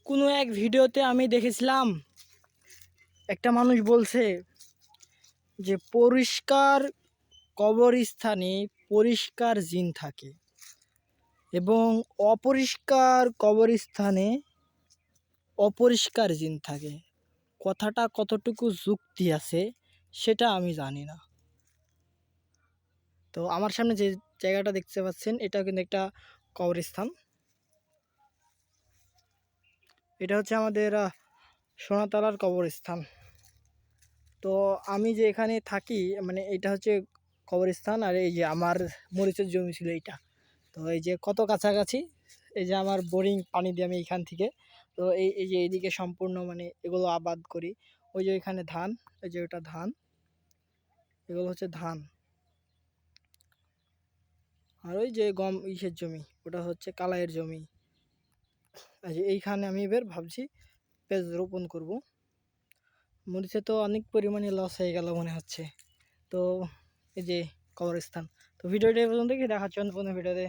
কোনো এক ভিডিওতে আমি দেখেছিলাম একটা মানুষ বলছে যে পরিষ্কার কবরস্থানে পরিষ্কার জিন থাকে এবং অপরিষ্কার কবরস্থানে অপরিষ্কার জিন থাকে। কথাটা কতটুকু যুক্তি আছে সেটা আমি জানি না। তো আমার সামনে যে জায়গাটা দেখতে পাচ্ছেন এটা কিন্তু একটা কবরস্থান। এটা হচ্ছে আমাদের সোনাতলার কবরস্থান। তো আমি যে এখানে থাকি মানে এটা হচ্ছে কবরস্থান, আর এই যে আমার মরিচের জমি ছিল এইটা। তো এই যে কত কাছাকাছি, এই যে আমার বোরিং পানি দিয়ে আমি এইখান থেকে, তো এই যে এইদিকে সম্পূর্ণ মানে এগুলো আবাদ করি। ওই যে এখানে ধান, ওই যে ওটা ধান, এগুলো হচ্ছে ধান। আর ওই যে গম ইসের জমি ওটা হচ্ছে কালাইয়ের জমি। আর যে এইখানে আমি এবার ভাবছি পেঁয়াজ রোপণ করব। মরিচে তো অনেক পরিমাণে লস হয়ে গেল মনে হচ্ছে। তো এই যে কবরস্থান। তো ভিডিওটা এই পর্যন্ত, কি দেখাচ্ছি অন্য কোনো ভিডিওতে।